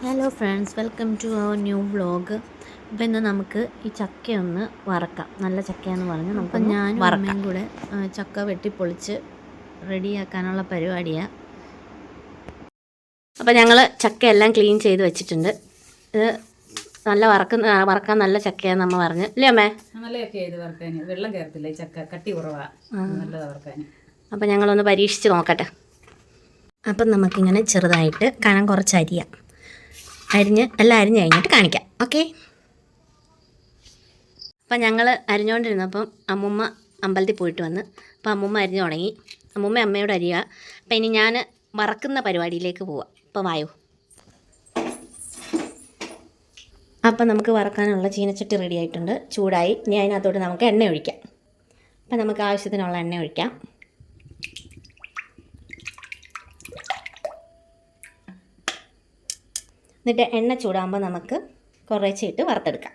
Hello friends, welcome to our new vlog. അപ്പോൾ ഇന്ന് നമുക്ക് ഈ ചക്കയൊന്ന് വറക്കാം. നല്ല ചക്കയെന്ന് പറഞ്ഞ് നമുക്ക് ഞാനും അമ്മയും കൂടെ ചക്ക വെട്ടിപ്പൊളിച്ച് റെഡിയാക്കാനുള്ള പരിപാടിയാണ്. അപ്പോൾ ഞങ്ങൾ ചക്കയെല്ലാം ക്ലീൻ ചെയ്ത് വെച്ചിട്ടുണ്ട്. ഇത് നല്ല വറക്കാൻ നല്ല ചക്കയാന്ന് അമ്മ പറഞ്ഞു, ഇല്ലേ അമ്മേ? നല്ല ചക്കയായത് വറക്കാൻ, വെള്ളം കയറത്തില്ല, ചക്ക കട്ടി കുറവാണ്, നല്ലതാണ് വറക്കാൻ. അപ്പോൾ ഞങ്ങളൊന്ന് പരീക്ഷിച്ച് നോക്കട്ടെ. അപ്പം നമുക്കിങ്ങനെ ചെറുതായിട്ട് കനം കുറച്ച് അരിയാം. എല്ലാം അരിഞ്ഞ് കഴിഞ്ഞിട്ട് കാണിക്കാം, ഓക്കെ? അപ്പം ഞങ്ങൾ അരിഞ്ഞുകൊണ്ടിരുന്നപ്പം അമ്മൂമ്മ അമ്പലത്തിൽ പോയിട്ട് വന്ന്. അപ്പം അമ്മൂമ്മ അരിഞ്ഞു തുടങ്ങി. അമ്മയോട് അരിയുക. അപ്പം ഇനി ഞാൻ വറക്കുന്ന പരിപാടിയിലേക്ക് പോവാം. അപ്പം വായോ. അപ്പം നമുക്ക് വറക്കാനുള്ള ചീനച്ചട്ടി റെഡി ആയിട്ടുണ്ട്, ചൂടായി. ഇനി അതിനകത്തോട്ട് നമുക്ക് എണ്ണ ഒഴിക്കാം. അപ്പം നമുക്ക് ആവശ്യത്തിനുള്ള എണ്ണ ഒഴിക്കാം. എന്നിട്ട് എണ്ണ ചൂടാകുമ്പോൾ നമുക്ക് കുറേശ്ശെ ഇട്ട് വറുത്തെടുക്കാം.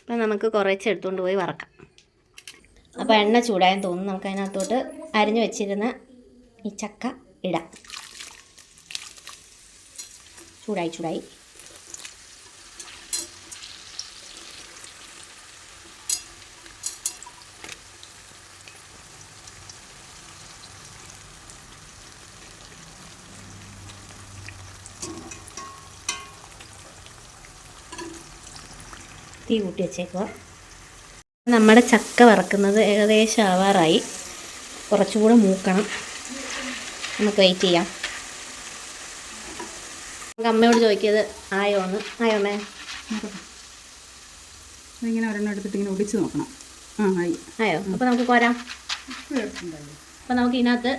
അപ്പം നമുക്ക് കുറേശ്ശെ എടുത്തുകൊണ്ട് പോയി വറക്കാം. അപ്പോൾ എണ്ണ ചൂടായെന്ന് തോന്നുന്നു. നമുക്ക് അതിനകത്തോട്ട് അരിഞ്ഞു വെച്ചിരുന്ന ഈ ചക്ക ഇടാം. ചൂടായി. തീ കൂട്ടി വെച്ചേക്കുക. നമ്മുടെ ചക്ക വറക്കുന്നത് ഏകദേശം ആവാറായി. കുറച്ചുകൂടെ മൂക്കണം. നമുക്ക് വെയിറ്റ് ചെയ്യാം. നമുക്ക് അമ്മയോട് ചോദിക്കിയത് ആയോന്ന്. ആയോ അമ്മേ? ഇങ്ങനെ ഒരെണ്ണം എടുത്തിട്ട് ഇങ്ങനെ ഒടിച്ച് നോക്കണം. ആയോ? അപ്പോൾ നമുക്ക് കോരാം. അപ്പോൾ നമുക്ക് ഇതിനകത്ത്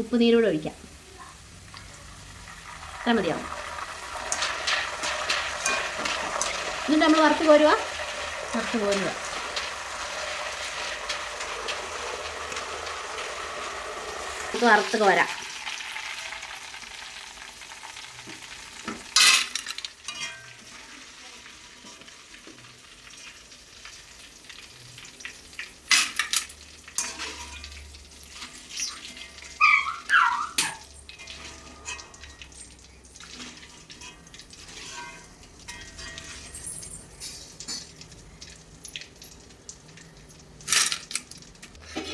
ഉപ്പ് നീരൂടെ ഒഴിക്കാം. ഇത്ര മതിയാവും. എന്നിട്ട് നമ്മൾ വറുത്ത് കോരുക. നമുക്ക് വറുത്ത് കോരാം.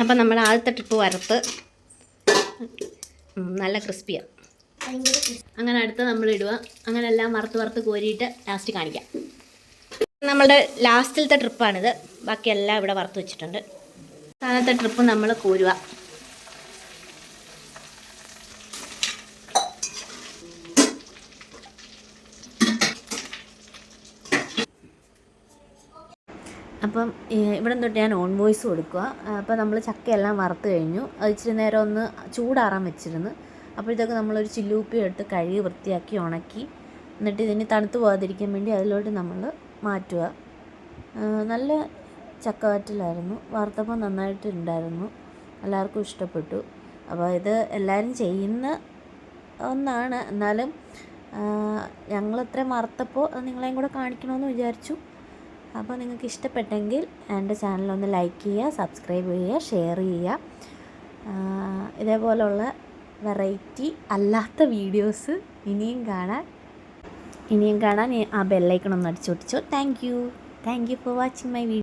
അപ്പം നമ്മുടെ ആദ്യത്തെ ട്രിപ്പ് വറുത്ത് നല്ല ക്രിസ്പിയാണ്. അങ്ങനെ അടുത്ത് നമ്മൾ ഇടുക. അങ്ങനെ എല്ലാം വറുത്ത് കോരിയിട്ട് ലാസ്റ്റ് കാണിക്കാം. നമ്മളുടെ ലാസ്റ്റിലത്തെ ട്രിപ്പാണിത്. ബാക്കിയെല്ലാം ഇവിടെ വറുത്ത് വെച്ചിട്ടുണ്ട്. ആദ്യത്തെ ട്രിപ്പ് നമ്മൾ കോരുക. അപ്പം ഇവിടെ തൊട്ട് ഞാൻ ഓൺ വോയിസ് കൊടുക്കുക. അപ്പോൾ നമ്മൾ ചക്കയെല്ലാം വറുത്ത് കഴിഞ്ഞു. അത് ഇച്ചിരി നേരം ഒന്ന് ചൂടാറാൻ വെച്ചിരുന്നു. അപ്പോഴത്തേക്ക് നമ്മളൊരു ചില്ലുകുപ്പി എടുത്ത് കഴുകി വൃത്തിയാക്കി ഉണക്കി, എന്നിട്ട് ഇതിന് തണുത്ത് പോകാതിരിക്കാൻ വേണ്ടി അതിലോട്ട് നമ്മൾ മാറ്റുക. നല്ല ചക്ക വറ്റലായിരുന്നു. വറുത്തപ്പോൾ നന്നായിട്ടുണ്ടായിരുന്നു. എല്ലാവർക്കും ഇഷ്ടപ്പെട്ടു. അപ്പോൾ ഇത് എല്ലാവരും ചെയ്യുന്ന ഒന്നാണ്. എന്നാലും ഞങ്ങളത്രയും വറുത്തപ്പോൾ അത് നിങ്ങളെയും കൂടെ കാണിക്കണമെന്ന് വിചാരിച്ചു. അപ്പോൾ നിങ്ങൾക്ക് ഇഷ്ടപ്പെട്ടെങ്കിൽ എൻ്റെ ചാനലൊന്ന് ലൈക്ക് ചെയ്യുക, സബ്സ്ക്രൈബ് ചെയ്യുക, ഷെയർ ചെയ്യുക. ഇതേപോലുള്ള വെറൈറ്റി അല്ലാത്ത വീഡിയോസ് ഇനിയും കാണാൻ ആ ബെല്ലൈക്കൺ ഒന്ന് അടിച്ചു പൊട്ടിച്ചോ. Thank you for watching my video.